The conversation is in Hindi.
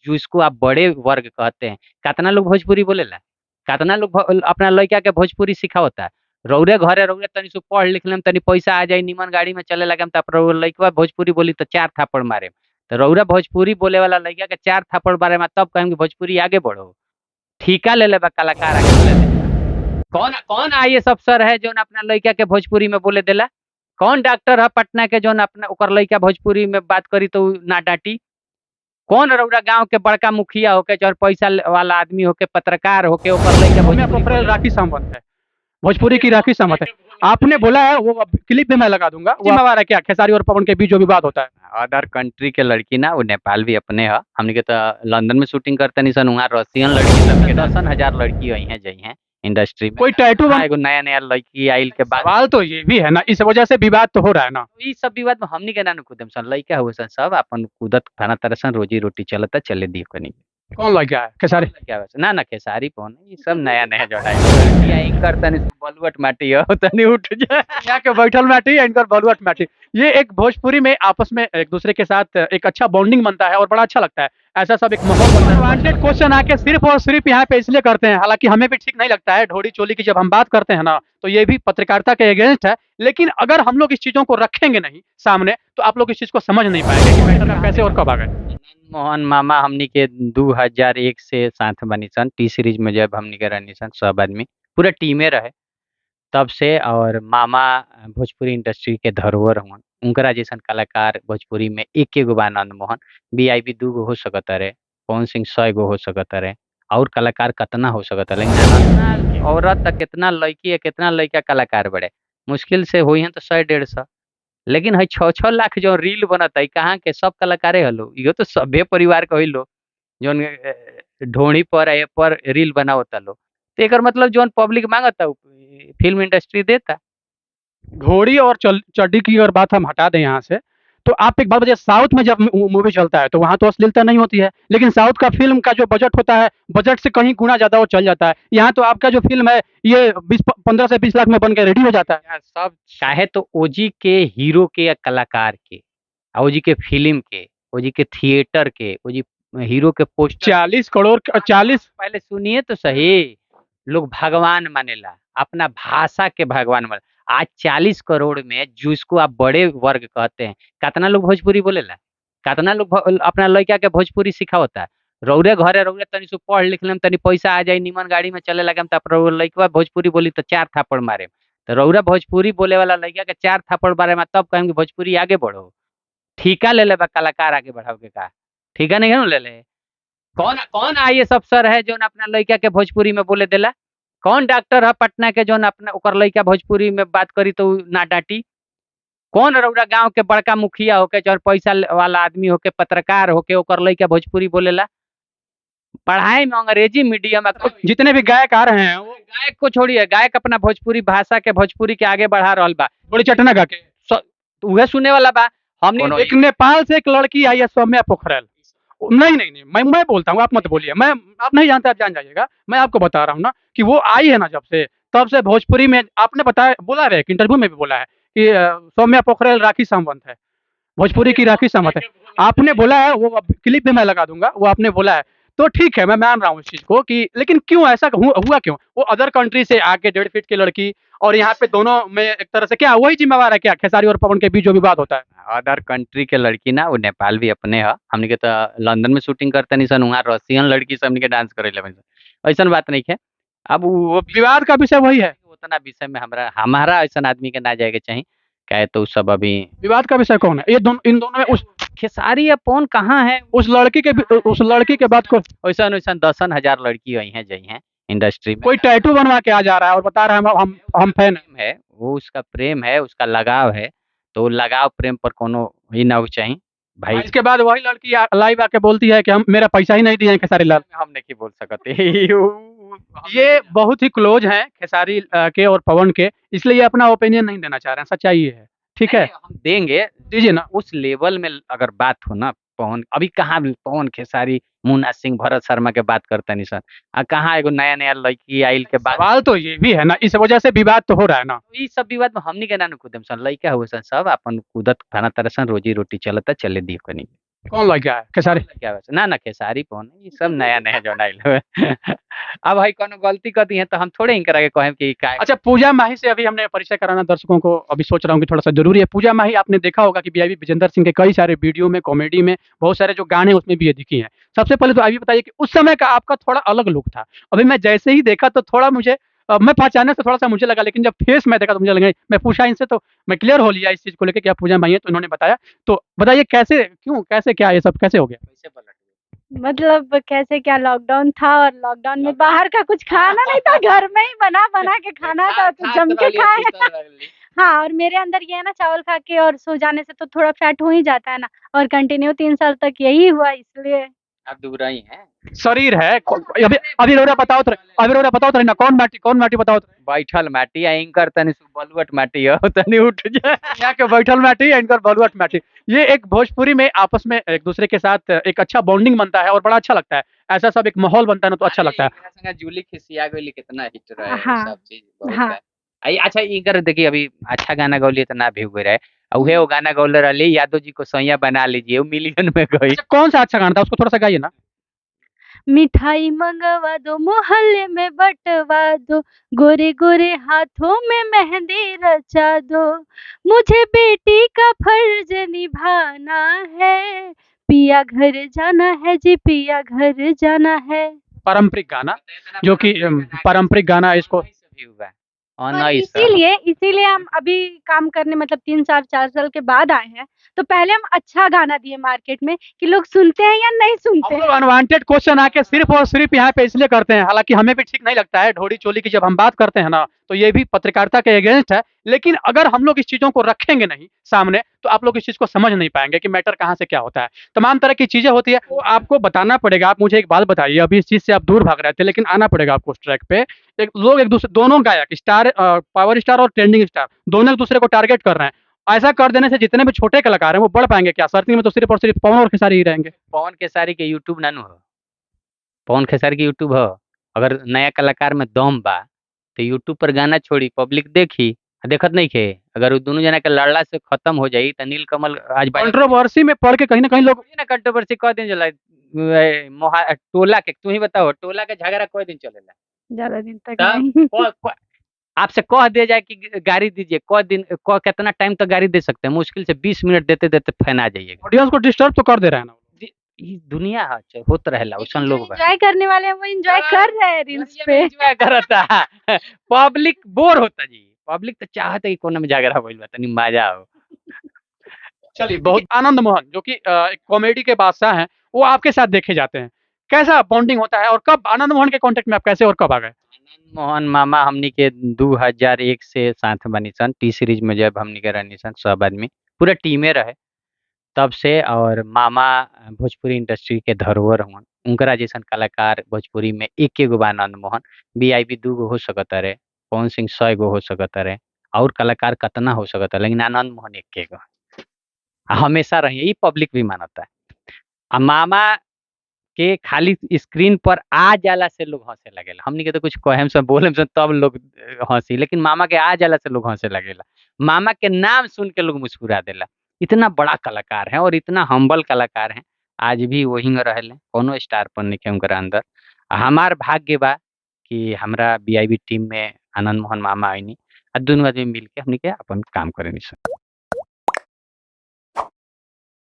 जिसको आप बड़े वर्ग कहते हैं। कितना लोग भोजपुरी बोलेला, कितना लोग अपना लड़का के भोजपुरी सिखावता है। रौरे घरे रौरे तनी सु पढ़ लिख लेम, तनी पैसा आ जाई, निमन गाड़ी में चले लगम, तब लड़का भोजपुरी बोली तो चार थापड़ मारे। तो रौरा भोजपुरी बोले वाला लड़का के चार थापड़ मारे में तब कहेंगे भोजपुरी आगे बढ़ो। ठीका ले ले बा कलाकार आगे बोले दे। कौन कौन आईएएस अफसर है जो अपना लड़का के भोजपुरी में बोले देला? कौन डॉक्टर है पटना के जो अपना ओकर लड़का भोजपुरी में बात करी तो ना डांटी? कौन रउरा गांव के बड़का मुखिया होके चाहे पैसा वाला आदमी होके पत्रकार होके ओकर लइका सौम्या भोजपुरी पोखरेल बोलेला? राखी सावंत है, भोजपुरी की राखी सावंत है। आपने बोला है वो क्लिप भी मैं लगा दूंगा, वो हमारा क्या खेसारी और पवन के बीच जो विवाद होता है। अदर कंट्री के लड़की ना, वो नेपाल भी अपने ह। हमनी के तो लंदन में शूटिंग करते नहीं सन, वहाँ रसियन लड़की सबके दसन हजार लड़की आई हैं जई हैं इंडस्ट्री में। कोई टैटू हाँ, एगो नया नया लड़की आइल के बाद सवाल तो ये भी है ना, इस वजह से विवाद तो हो रहा है ना। ई सब विवाद में हमनी के ना कूदम सन। लइका हुए सन सब अपन कूदत खाना तरसन, रोजी रोटी चलता चले दी कनी। कौन लग गया है खेसारी? क्या बस ना ना खेसारी कौन है? ये सब नया नया जोड़ा एंकर तनी बलुअट माटी हो तनी उठ जा। यहाँ के बैठल मैटी एंकर बलुअट मैटी, ये एक भोजपुरी में आपस में एक दूसरे के साथ एक अच्छा बॉन्डिंग बनता है और बड़ा अच्छा लगता है। ऐसा सब एक माहौल बनता है। वांटेड क्वेश्चन आके सिर्फ और सिर्फ यहाँ पे इसलिए करते हैं, हालांकि हमें भी ठीक नहीं लगता है। ढोड़ी चोली की जब हम बात करते हैं ना, तो ये भी पत्रकारिता के अगेंस्ट है। लेकिन अगर हम लोग इस चीजों को रखेंगे नहीं सामने, तो आप लोग इस चीज को समझ नहीं पाएंगे कि मैटर कैसे और कब आ गए। मोहन मामा हमनी के 2001 से साथ बनी सन। टी सीरीज में जब हमनी के रहनी सन सब आदमी पूरा टीमे रहे तब से। और मामा भोजपुरी इंडस्ट्री के धरोहर हुआ। उनकरा जैसन कलाकार भोजपुरी में एक एगो बा आनंद मोहन। वीआईपी 2 गो हो सकता रहे, पवन सिंह 100 गो हो सकता रहे, और कलाकार कितना हो सकता। लेकिन कितना औरत तक, कितना लड़की है, कितना लड़का कलाकार बड़े मुश्किल से हुई हैं तो 100-150। लेकिन है 6-6 लाख जो रील बनता है, कहाँ के सब कलाकारे हलो। इहो तो सभे परिवार के होइलो जोन ढोणी पर ए पर रील बनावता लो। तो एकर मतलब जोन पब्लिक मांगता उ फिल्म इंडस्ट्री देता। घोड़ी और चड्डी की अगर बात हम हटा दें यहाँ से, तो आप एक बात बताइए, साउथ में जब मूवी चलता है तो वहाँ तो अश्लीलता नहीं होती है, लेकिन साउथ का फिल्म का जो बजट होता है, बजट से कहीं गुना ज्यादा वो चल जाता है। यहाँ तो आपका जो फिल्म है ये 15 से 20 लाख में बन के रेडी हो जाता है। यार सब चाहे तो ओजी के हीरो के या कलाकार के, ओजी के फिल्म के, ओजी के थिएटर के, ओजी हीरो के पोस्टर 40 करोड़ 40। पहले सुनिए तो सही। लोग भगवान मानेला, अपना भाषा के भगवान माने। आज 40 करोड़ में जिसको आप बड़े वर्ग कहते हैं, कितना लोग भोजपुरी बोलेला, कितना लोग अपना लड़का के भोजपुरी सिखावता है। रौरे घरे रौरे तनी सु पढ़ लिख लेम, तनी पैसा आ जाई, निमन गाड़ी में चले लगम, तब लड़का भोजपुरी बोली तो चार थापड़ मारे। तो रौरा भोजपुरी बोले वाला लड़का के चार थापड़ मारे में तब कहेंगे भोजपुरी आगे बढ़ो। ठीका ले ले बा कलाकार आगे बढ़ाओ के का? ठीका नहीं है ना ले ले। कौन कौन आईएएस अफसर है जो अपना लड़का के भोजपुरी में बोले देला? कौन डॉक्टर है पटना के जो अपना ओकर लड़का भोजपुरी में बात करी तो ना डांटी? कौन रउरा गांव के बड़का मुखिया होके चाहे पैसा वाला आदमी होके पत्रकार होके ओकर लड़का भोजपुरी बोलेला? पढ़ाई में अंग्रेजी मीडियम में जितने भी गायक आ रहे हैं वो गायक को छोड़िए, गायक अपना भोजपुरी भाषा के भोजपुरी के आगे बढ़ा रहल बा। थोड़ी चटना गा के। तो उहे सुने वाला बा। हमने एक नेपाल से एक लड़की आई है, सौम्या पोखरेल। नहीं नहीं नहीं, मैं बोलता हूँ, आप मत बोलिए। मैं, आप नहीं जानते, आप जान जाइएगा। मैं आपको बता रहा हूँ ना कि वो आई है ना जब से, तब से भोजपुरी में आपने बताया, बोला है एक इंटरव्यू में भी बोला है कि सौम्या पोखरेल राखी सावंत है, भोजपुरी की राखी सावंत है। आपने बोला है, वो क्लिप भी मैं लगा दूंगा, वो आपने बोला है। तो ठीक है, मैं मान रहा हूँ इस चीज को कि, लेकिन क्यों ऐसा हुआ क्यों? वो अदर कंट्री से आके 1.5 फीट की लड़की, और यहाँ पे दोनों में एक तरह से क्या वही जिम्मेवार है क्या, खेसारी और पवन के बीच जो विवाद होता है? अदर कंट्री के लड़की ना, वो नेपाल भी अपने ह। हमनी के तो लंदन में शूटिंग करते नहीं सन, वहाँ रसियन लड़की से हमनी के डांस करे ले ऐसा बात नहीं है। अब वो विवाद का विषय वही है। उतना विषय में हमारा ऐसा आदमी के ना जाए के चाहिए। कहे तो सब अभी विवाद का विषय कौन है? ये दोनों, इन दोनों में उस खेसारी या पवन कहाँ है? उस लड़की के बात को, ऐसा वैसा दसन हजार लड़की आई हैं जई हैं इंडस्ट्री में। कोई टैटू बनवा के आ जा रहा है और बता रहा है हम फैन हैं। प्रेम है, वो उसका प्रेम है, उसका लगाव है। तो लगाव प्रेम पर कोनो ही ना हो चाहिए भाई। इसके बाद वही लड़की लाइव आके बोलती है कि हम, मेरा पैसा ही नहीं दिए हैं खेसारी लाल। हम नहीं बोल सकते। ये बहुत ही क्लोज हैं खेसारी के और पवन के, इसलिए ये अपना ओपिनियन नहीं देना चाह रहे हैं। सच्चाई ये है, ठीक है? हम देंगे, दीजिए ना। उस लेवल में अगर बात हो ना, पवन अभी कहाँ पवन खेसारी मुन्ना सिंह भरत शर्मा के बात करते नहीं सर। कहाँ एगो नया नया लड़की आइल के बाद सवाल तो ये भी है ना, इस वजह से विवाद तो हो रहा है ना। ई सब विवाद में हमनी के ना कूदम सन। लड़का हुए सन सब अपन कूदत खाना तरसन, रोजी रोटी चलता चले दी कनी। कौन लग गया है खेसारी? क्या वैसे ना ना खेसारी कौन है, ये सब नया नया जो आइल हवे। अब भाई कोनो गलती कर दी है तो हम थोड़े इनकरा के कहें कि का। अच्छा, पूजा माही से अभी हमने परिचय कराना दर्शकों को, अभी सोच रहा हूँ कि थोड़ा-सा ज़रूरी है। पूजा माही आपने देखा होगा कि बीआईबी विजेंदर सिंह के कई सारे वीडियो में, कॉमेडी में, बहुत सारे जो गाने उसमें भी ये दिखी हैं। सबसे पहले तो आप ये बताइए कि उस समय का आपका थोड़ा अलग लुक था। अभी मैं जैसे ही देखा तो थोड़ा मुझे मैं पहचानने से थोड़ा-सा मुझे लगा, लेकिन जब फेस मैं देखा तो मुझे लगा, मैं पूछा इनसे तो मैं क्लियर हो लिया इस चीज़ को लेके कि आप पूजा माही हैं, तो इन्होंने बताया। तो बताइए कैसे, क्यों, कैसे, क्या ये सब कैसे हो गया? कैसे पलट मतलब कैसे क्या, लॉकडाउन था और लॉकडाउन में बाहर का कुछ खाना नहीं था, घर में ही बना-बना के खाना था, तो जम के खाए। हाँ, और मेरे अंदर ये है ना, चावल खा के और सो जाने से तो थोड़ा फैट हो ही जाता है ना, और कंटिन्यू 3 साल तक यही हुआ, इसलिए। आप दुबरा ही हैं। शरीर है अभी अभी रौरा बताओ तो, अभी रौरा बताओ तो ना, कौन माटी बताओ तो? बैठल माटी आ इनकर तनी बलुअट माटी हो तनी उठ जाए। यहाँ के बैठल माटी या इनकर बलुअट माटी। ये एक भोजपुरी में आपस में एक दूसरे के साथ एक अच्छा बॉन्डिंग बनता है और बड़ा अच्छा लगता है। ऐसा सब एक माहौल बनता है ना, तो अच्छा लगता है। एकरा संगे जूली खिसिया गइली कितना हिट रहे हाँ, सब चीज बहुत हाँ। बा। आई अच्छा इनकर देखिए अभी अच्छा गाना गौली तो ना भी हुए रहे। उहे वो गाना गौले रहली यादव जी को सैया बना लीजिए, वो मिलियन में गई। अच्छा, कौन सा अच्छा गाना था, उसको थोड़ा सा गाइए ना। मिठाई मंगवा दो, मोहल्ले में बँटवा दो, गोरे-गोरे हाथों में मेहंदी रचा दो, मुझे बेटी का फर्ज निभाना है, पिया घर जाना है जी, पिया घर जाना है। पारंपरिक गाना, जो कि पारंपरिक गाना इसको। और और नहीं सर इसीलिए हम अभी काम करने मतलब 3 साल 4 साल के बाद आए हैं, तो पहले हम अच्छा गाना दिए मार्केट में कि लोग सुनते हैं या नहीं सुनते हम हैं। लोग अनवांटेड क्वेश्चन आके सिर्फ और सिर्फ यहाँ पे इसलिए करते हैं, हालांकि हमें भी ठीक नहीं लगता है ढोड़ी चोली की जब हम बात करते हैं ना, तो ये भी पत्रकारिता के अगेंस्ट है। लेकिन अगर हम लोग इस चीजों को रखेंगे नहीं सामने, तो आप लोग इस चीज को समझ नहीं पाएंगे कि मैटर कहाँ से क्या होता है। तमाम तरह की चीजें होती है, वो आपको बताना पड़ेगा। आप मुझे एक बात बताइए, अभी इस चीज से आप दूर भाग रहे थे, लेकिन आना पड़ेगा आपको उस ट्रैक पे। एक लोग एक दूसरे, दोनों गायक स्टार, पावर स्टार और ट्रेंडिंग स्टार, दोनों एक दूसरे को टारगेट कर रहे हैं। ऐसा कर देने से जितने भी छोटे कलाकार हैं वो बढ़ पाएंगे क्या? सर्दी में तो सिर्फ और सिर्फ पवन और खेसारी ही रहेंगे। पवन खेसारी के यूट्यूब नानू हो। पवन खेसारी के यूट्यूब हो। अगर नया कलाकार में दम बा तो यूट्यूब पर गाना छोड़ी पब्लिक देखी। आ देखत नहीं खे अगर वो दोनों जना के लड़ला से खत्म हो जाई तो नीलकमल आज कंट्रोवर्सी में पड़ के कहीं ना कहीं लोग। ना कंट्रोवर्सी कह दिन चला टोला के तू ही बताओ टोला के झगड़ा कई दिन चलेला। ज़्यादा दिन तक तब नहीं। आपसे कह दिया जाए कि गाड़ी दीजिए कह दिन कितना टाइम तक गाड़ी दे सकते हैं मुश्किल से 20 मिनट देते देते फैना जाइएगा। ऑडियंस को डिस्टर्ब तो कर दे रहे हैं ना। ये दुनिया होत रहेला उसन लोग बा। एन्जॉय करने वाले हैं, वो एन्जॉय कर रहे हैं रील्स पे। एंजॉय करता पब्लिक बोर होता जी। पब्लिक तो चाहता है कि कोना में झगड़ा भइल बा तनी मजा आओ। चलिए, बहुत आनंद मोहन जो कि एक कॉमेडी के बादशाह हैं, वो आपके साथ देखे जाते हैं। कैसा बॉन्डिंग होता है और कब आनंद मोहन के कांटेक्ट में आप कैसे और कब आ गए? आनंद मोहन मामा हमनी के 2001 से साथ बनी सन टी सीरीज में जब हमनी के रहनी सन सब आदमी पूरा टीमे रहे तब से। और मामा भोजपुरी इंडस्ट्री के धरोहर हुन उनकरा जैसन कलाकार भोजपुरी में एक एगो बा आनंद मोहन। वीआईपी 2 गो हो सकता रहे, पवन सिंह 100 गो हो सकता रहे और कलाकार कितना हो सकता लेकिन आनंद मोहन एक गो हमेशा रही ये पब्लिक भी मानता है। आ मामा के खाली स्क्रीन पर आ जाला से लोग हंसे लगेला। हमनी के तो कुछ कहेम से बोलेम से तब लोग हंसी लेकिन मामा के आ जाला से लोग हंसे लगेला। मामा के नाम सुन के लोग मुस्कुरा देला। इतना बड़ा कलाकार है और इतना हम्बल कलाकार हैं। आज भी वही में रहेले कोनो स्टार पर नहीं के उनकर अंदर। हमार भाग्य बा कि हमरा बीआईबी टीम में आनंद मोहन मामा आईनी। आ दोनों आदमी मिल के हमनी के अपन काम करेनी सन।